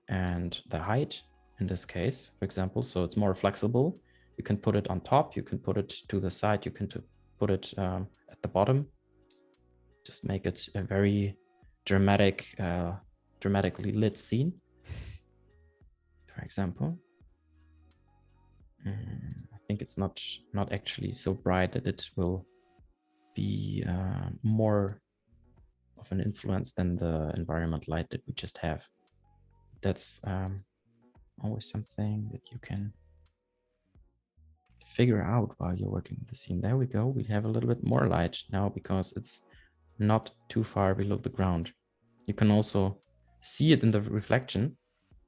and the height in this case, for example, so it's more flexible. You can put it on top, you can put it to the side, you can put it at the bottom. Just make it a very dramatically lit scene, for example. I think it's not actually so bright that it will be more of an influence than the environment light that we just have. That's always something that you can figure out while you're working with the scene. There we go. We have a little bit more light now because it's not too far below the ground. You can also see it in the reflection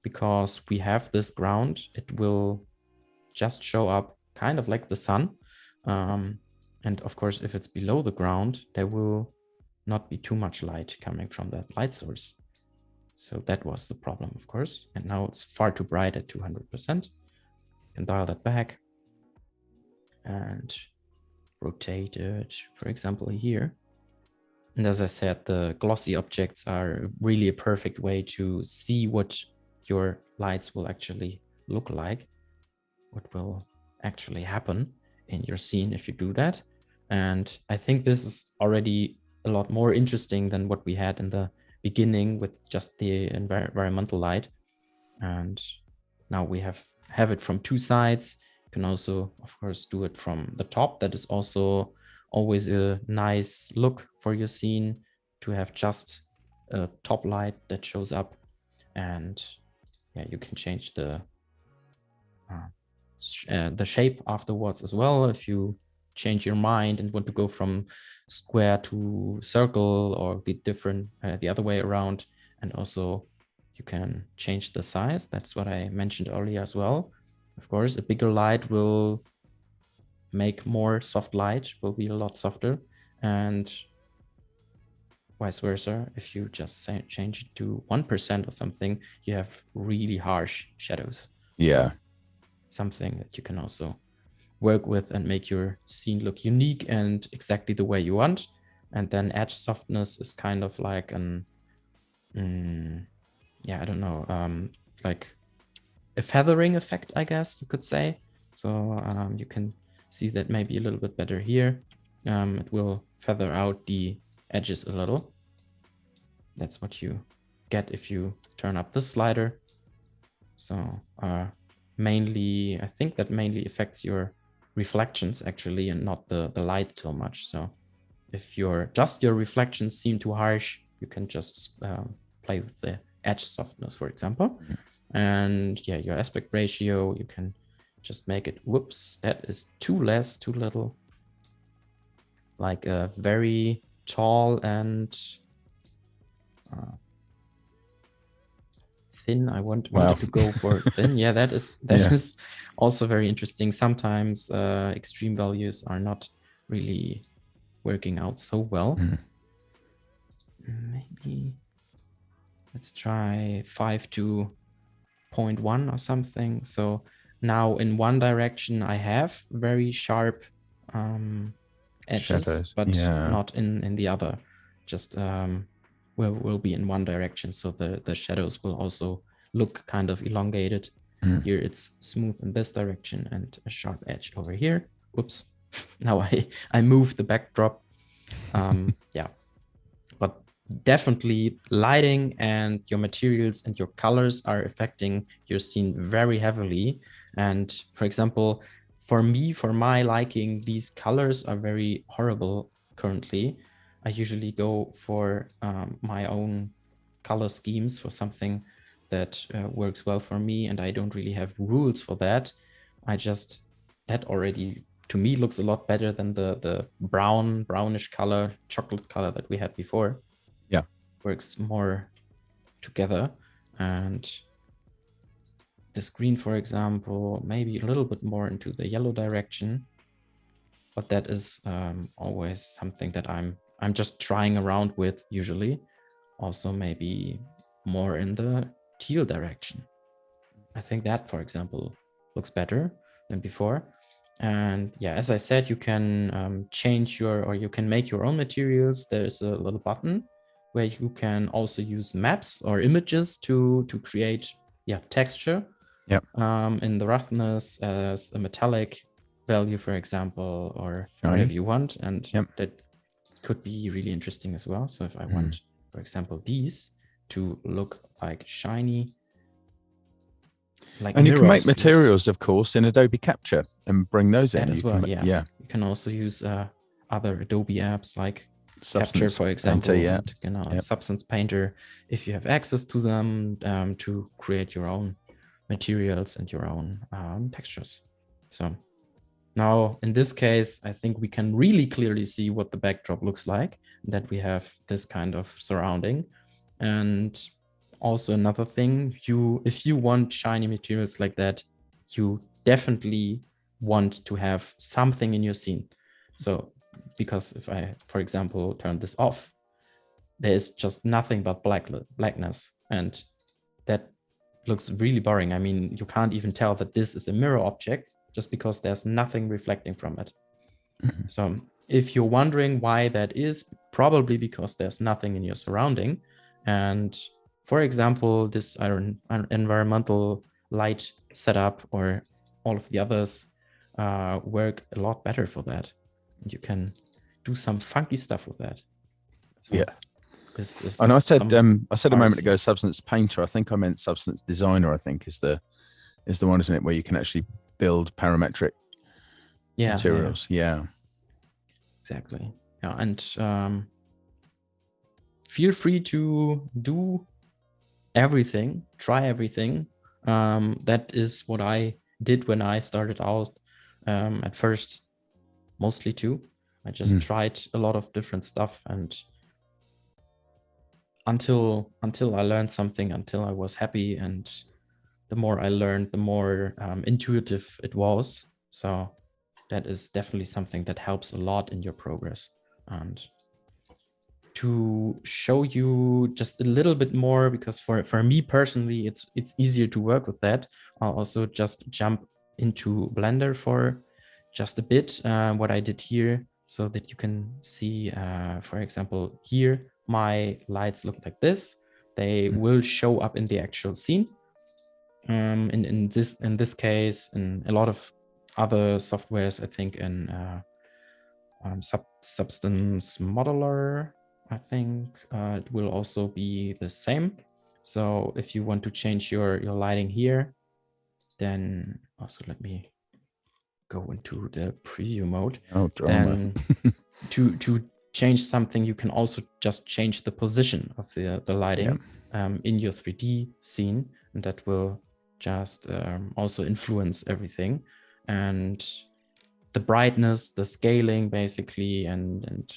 because we have this ground. It will just show up kind of like the sun. And of course, if it's below the ground, there will not be too much light coming from that light source. So that was the problem, of course. And now it's far too bright at 200%. You can dial that back and rotate it, for example, here. And as I said, the glossy objects are really a perfect way to see what your lights will actually look like, what will actually happen in your scene if you do that. And I think this is already a lot more interesting than what we had in the beginning with just the environmental light. And now we have it from two sides. You can also, of course, do it from the top. That is also always a nice look for your scene, to have just a top light that shows up. And yeah, you can change the shape afterwards as well. If you change your mind and want to go from square to circle, or the other way around. And also you can change the size. That's what I mentioned earlier as well. Of course, a bigger light will make more soft light, will be a lot softer, and vice versa. If you just change it to 1% or something, you have really harsh shadows. Yeah. So something that you can also work with and make your scene look unique and exactly the way you want. And then edge softness is kind of like an, I don't know, like a feathering effect, I guess you could say. So you can see that maybe a little bit better here. It will feather out the edges a little. That's what you get if you turn up the slider. So mainly, I think that mainly affects your reflections actually, and not the light so much. So if your reflections seem too harsh, you can just play with the edge softness, for example. And yeah, your aspect ratio, you can just make it, whoops, that is too little. Like a very tall and thin. I wanted to go for thin. Yeah, that is also very interesting. Sometimes extreme values are not really working out so well. Maybe let's try 5 to 0.1 or something. So now in one direction I have very sharp edges, shadows, but not in the other. Just will be in one direction. So the shadows will also look kind of elongated. Here it's smooth in this direction and a sharp edge over here. Oops. Now I moved the backdrop. Yeah, but definitely lighting and your materials and your colors are affecting your scene very heavily. And for example, for me, for my liking, these colors are very horrible currently. I usually go for my own color schemes for something that works well for me, and I don't really have rules for that. That already to me looks a lot better than the brownish color, chocolate color that we had before. Yeah, works more together. And the screen, for example, maybe a little bit more into the yellow direction, but that is always something that I'm just trying around with usually. Also maybe more in the teal direction. I think that, for example, looks better than before. And yeah, as I said, you can change you can make your own materials. There's a little button where you can also use maps or images to create texture. Yep. In the roughness as a metallic value, for example, or whatever you want. And that could be really interesting as well. So if I want, for example, these to look like shiny, like, and you can make materials, of course, in Adobe Capture and bring those in as well. You can also use other Adobe apps like Capture, for example, Painter, and Substance Painter, if you have access to them, to create your own materials and your own textures. So now in this case, I think we can really clearly see what the backdrop looks like, that we have this kind of surrounding. And also another thing, if you want shiny materials like that, you definitely want to have something in your scene. So because if I, for example, turn this off, there's just nothing but blackness, and that looks really boring. I mean, you can't even tell that this is a mirror object just because there's nothing reflecting from it. So if you're wondering why that is, probably because there's nothing in your surrounding. And for example, this environmental light setup or all of the others work a lot better for that. And you can do some funky stuff with that. So this is, and I said a moment ago, Substance Painter. I think I meant Substance Designer. I think is the one, isn't it, where you can actually build parametric materials. Yeah, exactly. Yeah, and feel free to do everything, try everything. That is what I did when I started out. At first, mostly too. I just tried a lot of different stuff, and until I learned something, until I was happy, and the more I learned, the more intuitive it was. So that is definitely something that helps a lot in your progress. And to show you just a little bit more, because for me personally, it's easier to work with that, I'll also just jump into Blender for just a bit, what I did here, so that you can see, for example, here, my lights look like this. They will show up in the actual scene. In this case, in a lot of other softwares, I think in Substance Modeler, I think it will also be the same. So if you want to change your lighting here, then also let me go into the preview mode. Oh, drama. Then to change something, you can also just change the position of the lighting in your 3D scene, and that will just also influence everything, and the brightness, the scaling, basically, and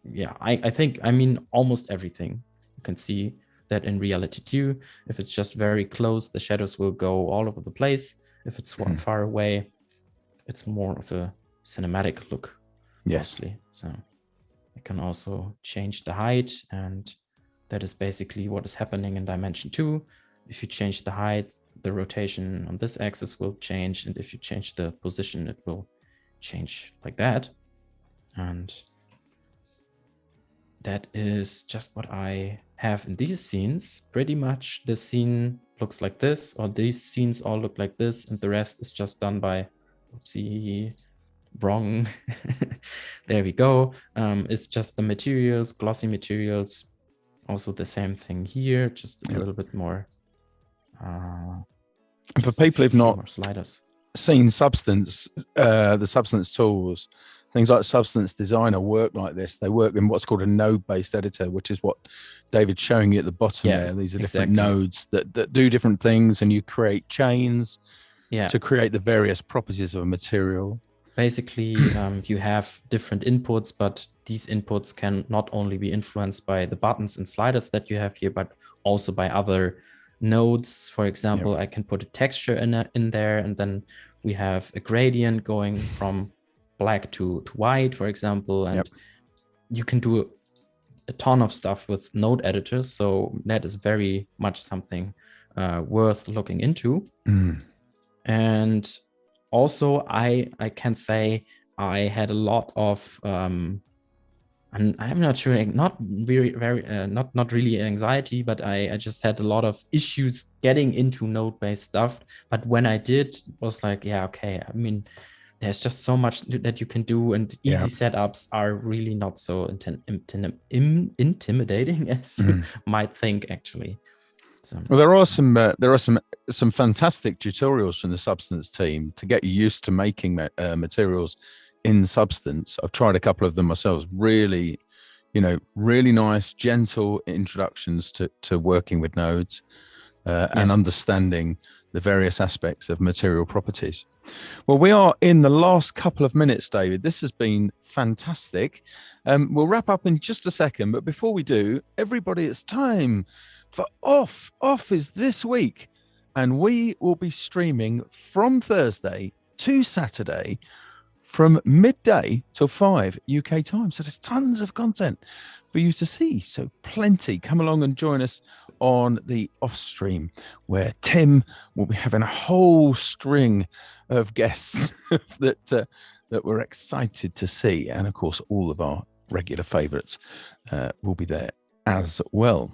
yeah, I think, I mean, almost everything. You can see that in reality too. If it's just very close, the shadows will go all over the place. If it's far away, it's more of a cinematic look. Yes. Mostly. So I can also change the height, and that is basically what is happening in dimension 2. If you change the height, the rotation on this axis will change, and if you change the position, it will change like that. And that is just what I have in these scenes. Pretty much the scene looks like this, or these scenes all look like this, and the rest is just done by, oopsie, wrong. There we go. It's just the materials, glossy materials. Also the same thing here, just a little bit more. And for people who've not more sliders. seen Substance, the Substance tools, things like Substance Designer work like this. They work in what's called a node-based editor, which is what David's showing you at the bottom there. These are different nodes that do different things, and you create chains to create the various properties of a material. Basically, you have different inputs, but these inputs can not only be influenced by the buttons and sliders that you have here, but also by other nodes. For example, I can put a texture in there, and then we have a gradient going from black to white, for example, and you can do a ton of stuff with node editors. So that is very much something worth looking into. And also, I can say I had a lot of, and I'm not sure, not really anxiety, but I just had a lot of issues getting into node-based stuff. But when I did, it was like, yeah, okay. I mean, there's just so much that you can do, and easy setups are really not so intimidating as you might think, actually. So, well, there are some fantastic tutorials from the Substance team to get you used to making materials in Substance. I've tried a couple of them myself. Really, really nice, gentle introductions to working with nodes and understanding the various aspects of material properties. Well, we are in the last couple of minutes, David. This has been fantastic. We'll wrap up in just a second, but before we do, everybody, it's time for Off. Off is this week, and we will be streaming from Thursday to Saturday from midday till 5 UK time. So there's tons of content for you to see. So plenty. Come along and join us on the off stream, where Tim will be having a whole string of guests that we're excited to see. And of course, all of our regular favorites will be there as well.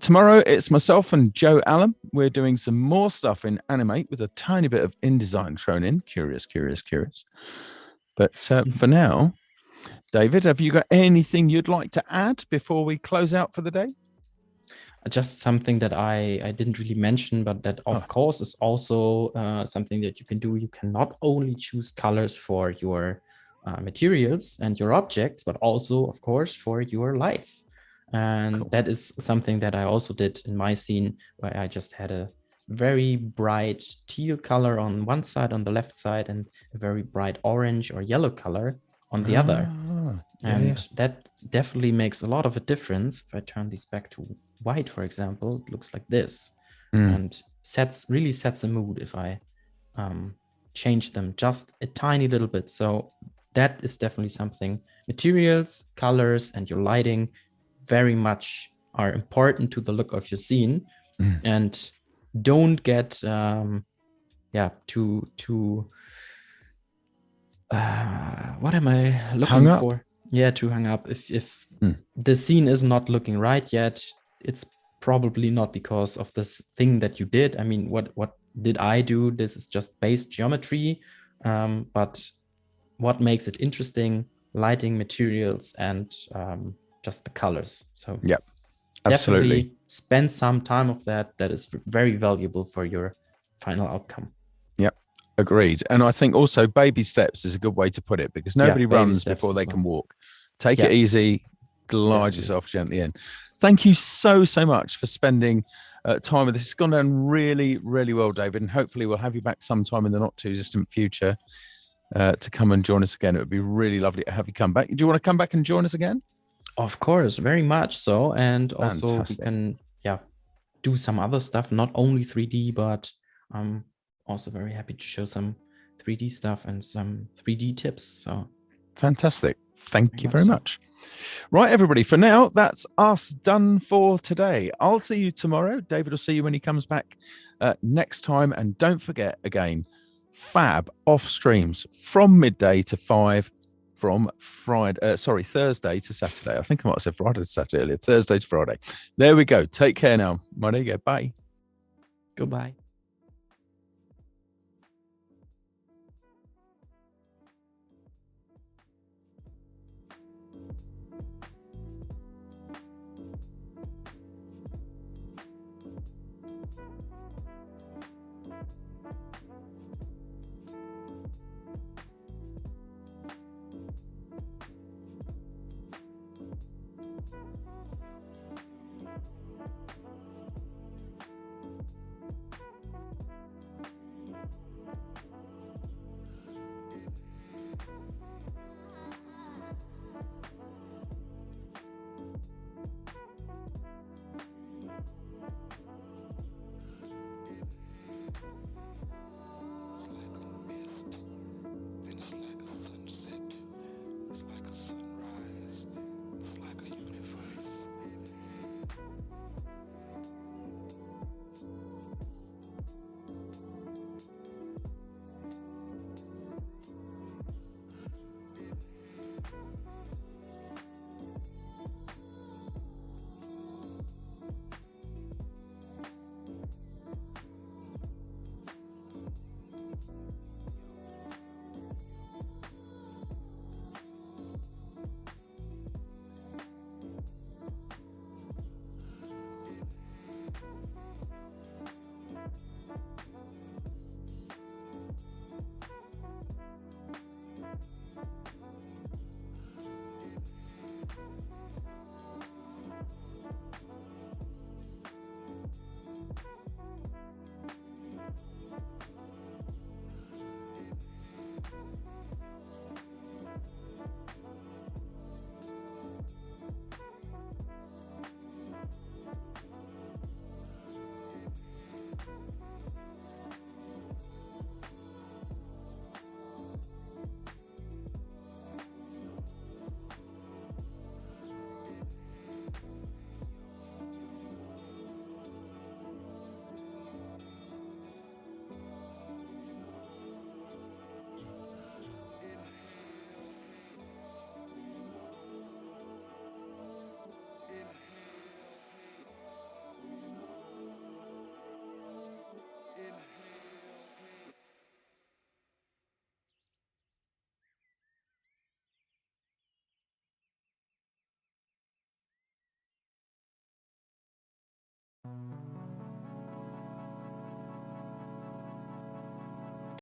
Tomorrow, it's myself and Joe Allen. We're doing some more stuff in Animate with a tiny bit of InDesign thrown in. Curious. But for now, David, have you got anything you'd like to add before we close out for the day? Just something that I didn't really mention, but that of course is also something that you can do. You can not only choose colors for your materials and your objects, but also, of course, for your lights. And that is something that I also did in my scene, where I just had a very bright teal color on one side, on the left side, and a very bright orange or yellow color on the other. And that definitely makes a lot of a difference. If I turn these back to white, for example, it looks like this, and really sets a mood if I change them just a tiny little bit. So that is definitely something. Materials, colors, and your lighting very much are important to the look of your scene. And don't get too what am I looking for? Too hung up. If the scene is not looking right yet, it's probably not because of this thing that you did. I mean, what did I do? This is just base geometry, but what makes it interesting? Lighting, materials, and just the colors. So Yep, absolutely. definitely spend some time of that. That is very valuable for your final outcome. Yep, agreed. And I think also baby steps is a good way to put it, because nobody runs before they can walk. Take it easy, glide yourself gently in. Thank you so much for spending time with this. It's gone down really, really well, David, and hopefully we'll have you back sometime in the not too distant future to come and join us again. It would be really lovely to have you come back. Do you want to come back and join us again? Of course, very much so. And also Fantastic. we can do some other stuff, not only 3D, but I'm also very happy to show some 3D stuff and some 3D tips. So fantastic. Thank you very much. Right, everybody, for now, that's us done for today. I'll see you tomorrow. David will see you when he comes back next time. And don't forget, again, fab off streams from midday to 5 from Thursday to Saturday. I think I might have said Friday to Saturday earlier. Thursday to Friday. There we go. Take care now. Bye. Goodbye.